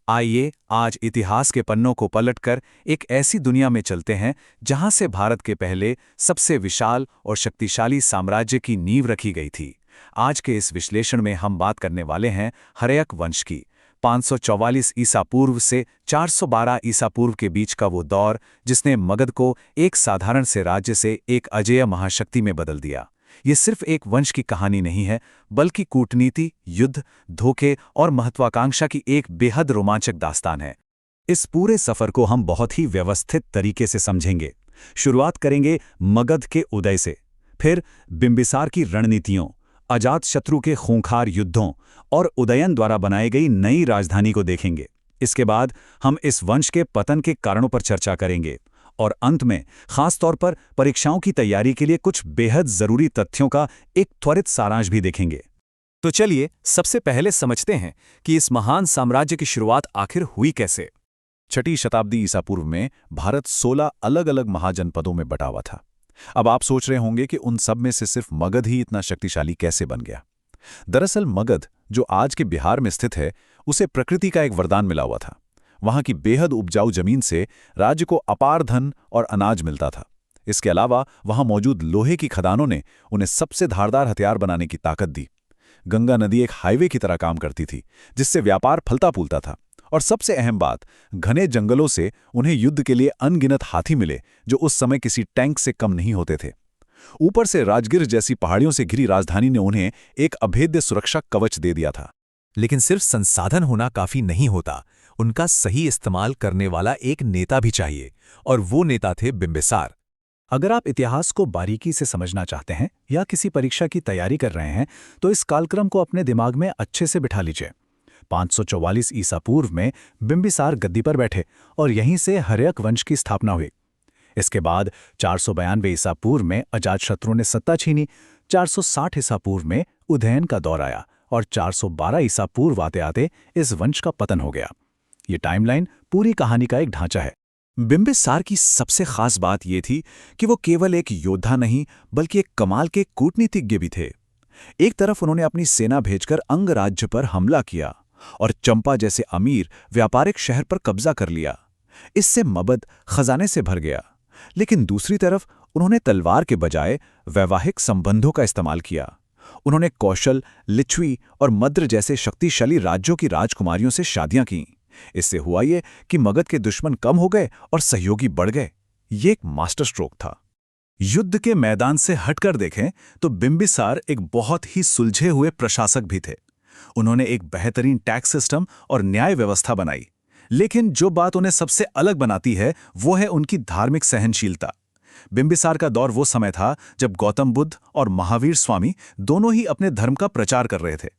आइए आज इतिहास के पन्नों को पलटकर एक ऐसी दुनिया में चलते हैं जहां से भारत के पहले सबसे विशाल और शक्तिशाली साम्राज्य की नींव रखी गई थी। आज के इस विश्लेषण में हम बात करने वाले हैं हर्यक वंश की। 544 ईसा पूर्व से 412 ईसा पूर्व के बीच का वो दौर जिसने मगध को एक साधारण से राज्य से एक अजेय महाशक्ति में बदल दिया। ये सिर्फ एक वंश की कहानी नहीं है, बल्कि कूटनीति, युद्ध, धोखे और महत्वाकांक्षा की एक बेहद रोमांचक दास्तान है। इस पूरे सफर को हम बहुत ही व्यवस्थित तरीके से समझेंगे। शुरुआत करेंगे मगध के उदय से, फिर बिंबिसार की रणनीतियों, अजातशत्रु के खूंखार युद्धों और उदयन द्वारा बनाई गई नई राजधानी को देखेंगे। इसके बाद हम इस वंश के पतन के कारणों पर चर्चा करेंगे और अंत में खास तौर पर परीक्षाओं की तैयारी के लिए कुछ बेहद जरूरी तथ्यों का एक त्वरित सारांश भी देखेंगे। तो चलिए सबसे पहले समझते हैं कि इस महान साम्राज्य की शुरुआत आखिर हुई कैसे। 6ठी शताब्दी ईसा पूर्व में भारत 16 अलग अलग महाजनपदों में बटा हुआ था। अब आप सोच रहे होंगे कि उन सब में से सिर्फ मगध ही इतना शक्तिशाली कैसे बन गया। दरअसल मगध, जो आज के बिहार में स्थित है, उसे प्रकृति का एक वरदान मिला हुआ था। वहां की बेहद उपजाऊ जमीन से राज्य को अपार धन और अनाज मिलता था। इसके अलावा वहां मौजूद लोहे की खदानों ने उन्हें सबसे धारदार हथियार बनाने की ताकत दी। गंगा नदी एक हाईवे की तरह काम करती थी, जिससे व्यापार फलता फूलता था। और सबसे अहम बात, घने जंगलों से उन्हें युद्ध के लिए अनगिनत हाथी मिले, जो उस समय किसी टैंक से कम नहीं होते थे। ऊपर से राजगिर जैसी पहाड़ियों से घिरी राजधानी ने उन्हें एक अभेद्य सुरक्षा कवच दे दिया था। लेकिन सिर्फ संसाधन होना काफी नहीं होता, उनका सही इस्तेमाल करने वाला एक नेता भी चाहिए, और वो नेता थे बिंबिसार। अगर आप इतिहास को बारीकी से समझना चाहते हैं या किसी परीक्षा की तैयारी कर रहे हैं, तो इस कालक्रम को अपने दिमाग में अच्छे से बिठा लीजिए। 544 ईसा पूर्व में बिंबिसार गद्दी पर बैठे और यहीं से हर्यक वंश की स्थापना हुई। इसके बाद 492 ईसा पूर्व में अजातशत्रु ने सत्ता छीनी। 460 ईसा पूर्व में उदयन का दौर आया और 412 ईसा पूर्व आते आते इस वंश का पतन हो गया। ये टाइमलाइन पूरी कहानी का एक ढांचा है। बिंबिसार की सबसे खास बात यह थी कि वो केवल एक योद्धा नहीं, बल्कि एक कमाल के कूटनीतिज्ञ भी थे। एक तरफ उन्होंने अपनी सेना भेजकर अंगराज्य पर हमला किया और चंपा जैसे अमीर व्यापारिक शहर पर कब्जा कर लिया। इससे मगध खजाने से भर गया। लेकिन दूसरी तरफ उन्होंने तलवार के बजाय वैवाहिक संबंधों का इस्तेमाल किया। उन्होंने कौशल, लिच्छवी और मद्र जैसे शक्तिशाली राज्यों की राजकुमारियों से शादियां की। इससे हुआ ये कि मगध के दुश्मन कम हो गए और सहयोगी बढ़ गए। ये एक मास्टर स्ट्रोक था। युद्ध के मैदान से हटकर देखें तो बिंबिसार एक बहुत ही सुलझे हुए प्रशासक भी थे। उन्होंने एक बेहतरीन टैक्स सिस्टम और न्याय व्यवस्था बनाई। लेकिन जो बात उन्हें सबसे अलग बनाती है वो है उनकी धार्मिक सहनशीलता। बिंबिसार का दौर वो समय था जब गौतम बुद्ध और महावीर स्वामी दोनों ही अपने धर्म का प्रचार कर रहे थे।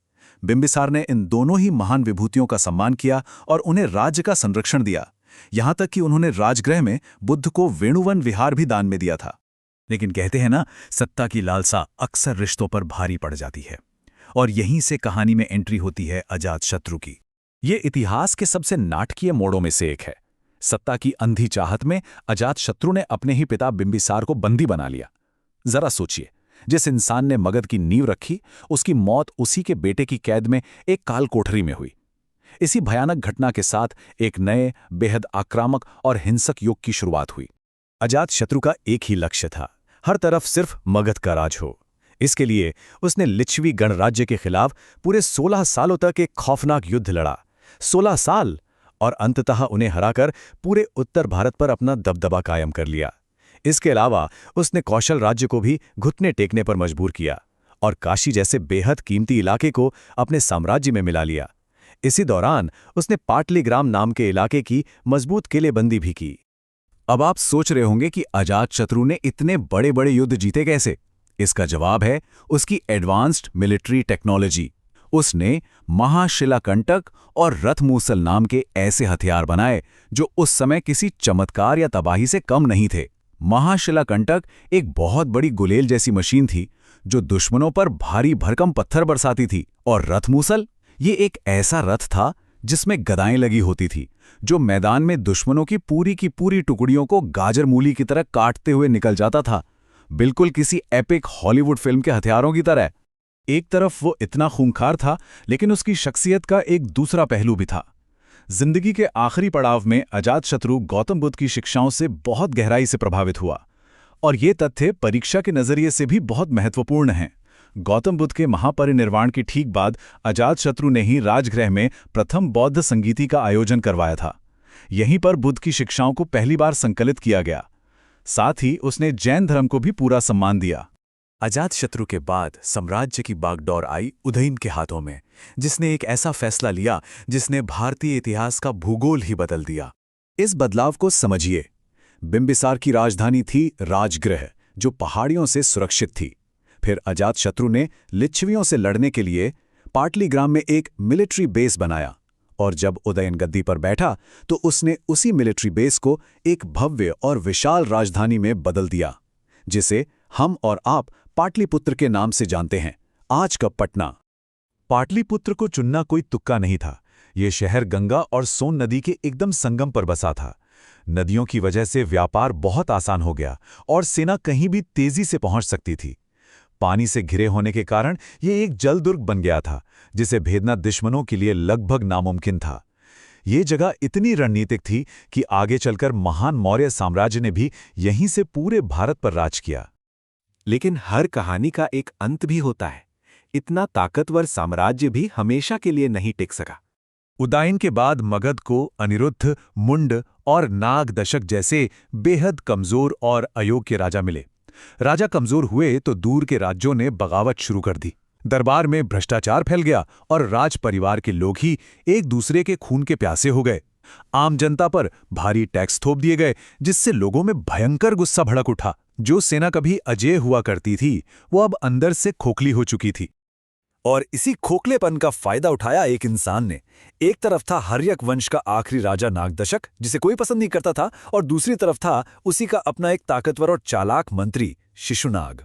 बिंबिसार ने इन दोनों ही महान विभूतियों का सम्मान किया और उन्हें राज्य का संरक्षण दिया। यहां तक कि उन्होंने राजगृह में बुद्ध को वेणुवन विहार भी दान में दिया था। लेकिन कहते हैं ना, सत्ता की लालसा अक्सर रिश्तों पर भारी पड़ जाती है। और यहीं से कहानी में एंट्री होती है अजातशत्रु की। ये इतिहास के सबसे नाटकीय मोड़ों में से एक है। सत्ता की अंधी चाहत में अजातशत्रु ने अपने ही पिता बिंबिसार को बंदी बना लिया। जरा सोचिए, जिस इंसान ने मगध की नींव रखी, उसकी मौत उसी के बेटे की कैद में एक काल कोठरी में हुई। इसी भयानक घटना के साथ एक नए, बेहद आक्रामक और हिंसक युग की शुरुआत हुई। अजातशत्रु का एक ही लक्ष्य था, हर तरफ सिर्फ मगध का राज हो। इसके लिए उसने लिच्छवी गणराज्य के खिलाफ पूरे 16 सालों तक एक खौफनाक युद्ध लड़ा। 16 साल, और अंततः उन्हें हराकर पूरे उत्तर भारत पर अपना दबदबा कायम कर लिया। इसके अलावा उसने कौशल राज्य को भी घुटने टेकने पर मजबूर किया और काशी जैसे बेहद कीमती इलाके को अपने साम्राज्य में मिला लिया। इसी दौरान उसने पाटलीग्राम नाम के इलाके की मजबूत किलेबंदी भी की। अब आप सोच रहे होंगे कि अजातशत्रु ने इतने बड़े बड़े युद्ध जीते कैसे? इसका जवाब है उसकी एडवांस्ड मिलिट्री टेक्नोलॉजी। उसने महाशिलाकंटक और रथमूसल नाम के ऐसे हथियार बनाए जो उस समय किसी चमत्कार या तबाही से कम नहीं थे। महाशिलाकंटक एक बहुत बड़ी गुलेल जैसी मशीन थी जो दुश्मनों पर भारी भरकम पत्थर बरसाती थी। और रथमूसल, ये एक ऐसा रथ था जिसमें गदाएं लगी होती थी, जो मैदान में दुश्मनों की पूरी टुकड़ियों को गाजर मूली की तरह काटते हुए निकल जाता था, बिल्कुल किसी एपिक हॉलीवुड फिल्म के हथियारों की तरह। एक तरफ वो इतना खूंखार था, लेकिन उसकी शख्सियत का एक दूसरा पहलू भी था। जिंदगी के आखिरी पड़ाव में अजातशत्रु गौतम बुद्ध की शिक्षाओं से बहुत गहराई से प्रभावित हुआ, और ये तथ्य परीक्षा के नजरिए से भी बहुत महत्वपूर्ण हैं। गौतम बुद्ध के महापरिनिर्वाण के ठीक बाद अजातशत्रु ने ही राजगृह में प्रथम बौद्ध संगीति का आयोजन करवाया था। यहीं पर बुद्ध की शिक्षाओं को पहली बार संकलित किया गया। साथ ही उसने जैन धर्म को भी पूरा सम्मान दिया। अजातशत्रु के बाद साम्राज्य की बागडोर आई उदयन के हाथों में, जिसने एक ऐसा फैसला लिया जिसने भारतीय इतिहास का भूगोल ही बदल दिया। इस बदलाव को समझिए। बिंबिसार की राजधानी थी राजगृह, जो पहाड़ियों से सुरक्षित थी। फिर अजातशत्रु ने लिच्छवियों से लड़ने के लिए पाटलीग्राम में एक मिलिट्री बेस बनाया, और जब उदयन गद्दी पर बैठा तो उसने उसी मिलिट्री बेस को एक भव्य और विशाल राजधानी में बदल दिया, जिसे हम और आप पाटलिपुत्र के नाम से जानते हैं, आज का पटना। पाटलिपुत्र को चुनना कोई तुक्का नहीं था। ये शहर गंगा और सोन नदी के एकदम संगम पर बसा था। नदियों की वजह से व्यापार बहुत आसान हो गया और सेना कहीं भी तेजी से पहुंच सकती थी। पानी से घिरे होने के कारण ये एक जलदुर्ग बन गया था, जिसे भेदना दुश्मनों के लिए लगभग नामुमकिन था। ये जगह इतनी रणनीतिक थी कि आगे चलकर महान मौर्य साम्राज्य ने भी यहीं से पूरे भारत पर राज किया। लेकिन हर कहानी का एक अंत भी होता है। इतना ताकतवर साम्राज्य भी हमेशा के लिए नहीं टिक सका। उदयन के बाद मगध को अनिरुद्ध, मुंड और नाग दशक जैसे बेहद कमजोर और अयोग्य राजा मिले। राजा कमजोर हुए तो दूर के राज्यों ने बगावत शुरू कर दी। दरबार में भ्रष्टाचार फैल गया और राज परिवार के लोग ही एक दूसरे के खून के प्यासे हो गए। आम जनता पर भारी टैक्स थोप दिए गए, जिससे लोगों में भयंकर गुस्सा भड़क उठा। जो सेना कभी अजेय हुआ करती थी, वो अब अंदर से खोखली हो चुकी थी। और इसी खोखलेपन का फायदा उठाया एक इंसान ने। एक तरफ था हर्यक वंश का आखिरी राजा नागदशक, जिसे कोई पसंद नहीं करता था, और दूसरी तरफ था उसी का अपना एक ताकतवर और चालाक मंत्री शिशुनाग।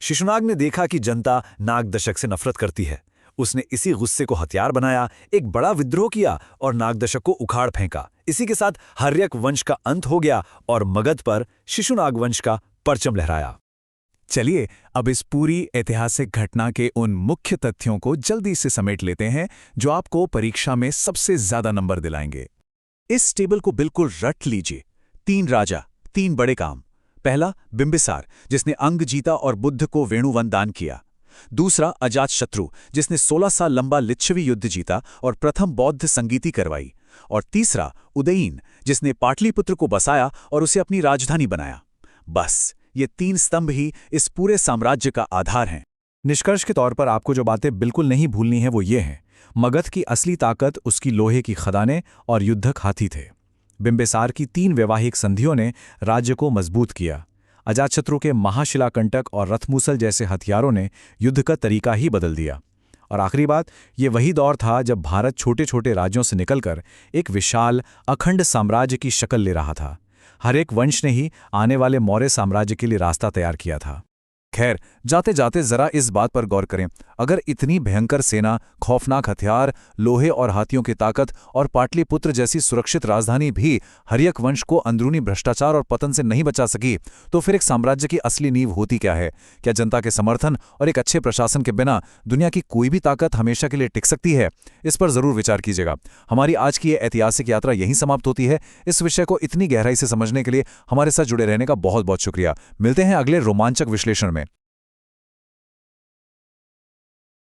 शिशुनाग ने देखा कि जनता नागदशक से नफरत करती है। उसने इसी गुस्से को हथियार बनाया, एक बड़ा विद्रोह किया और नागदशक को उखाड़ फेंका। इसी के साथ हर्यक वंश का अंत हो गया और मगध पर शिशुनाग वंश का परचम लहराया। चलिए अब इस पूरी ऐतिहासिक घटना के उन मुख्य तथ्यों को जल्दी से समेट लेते हैं जो आपको परीक्षा में सबसे ज्यादा नंबर दिलाएंगे। इस टेबल को बिल्कुल रट लीजिए। 3 राजा, 3 बड़े काम। पहला बिंबिसार, जिसने अंग जीता और बुद्ध को वेणुवन दान किया। दूसरा अजातशत्रु, जिसने 16 साल लंबा लिच्छवी युद्ध जीता और प्रथम बौद्ध संगीति करवाई। और तीसरा उदयन, जिसने पाटलिपुत्र को बसाया और उसे अपनी राजधानी बनाया। बस ये 3 स्तंभ ही इस पूरे साम्राज्य का आधार हैं। निष्कर्ष के तौर पर आपको जो बातें बिल्कुल नहीं भूलनी है वो ये हैं। मगध की असली ताकत उसकी लोहे की खदानें और युद्धक हाथी थे। बिंबिसार की 3 वैवाहिक संधियों ने राज्य को मजबूत किया। अजातशत्रु के महाशिलाकंटक और रथमूसल जैसे हथियारों ने युद्ध का तरीका ही बदल दिया। और आखिरी बात, ये वही दौर था जब भारत छोटे छोटे राज्यों से निकलकर एक विशाल अखंड साम्राज्य की शक्ल ले रहा था। हर एक वंश ने ही आने वाले मौर्य साम्राज्य के लिए रास्ता तैयार किया था। खैर, जाते जाते जरा इस बात पर गौर करें, अगर इतनी भयंकर सेना, खौफनाक हथियार, लोहे और हाथियों की ताकत और पाटलिपुत्र जैसी सुरक्षित राजधानी भी हर्यक वंश को अंदरूनी भ्रष्टाचार और पतन से नहीं बचा सकी, तो फिर एक साम्राज्य की असली नींव होती क्या है? क्या जनता के समर्थन और एक अच्छे प्रशासन के बिना दुनिया की कोई भी ताकत हमेशा के लिए टिक सकती है? इस पर जरूर विचार कीजिएगा। हमारी आज की ये ऐतिहासिक यात्रा यहीं समाप्त होती है। इस विषय को इतनी गहराई से समझने के लिए हमारे साथ जुड़े रहने का बहुत बहुत शुक्रिया। मिलते हैं अगले रोमांचक विश्लेषण में।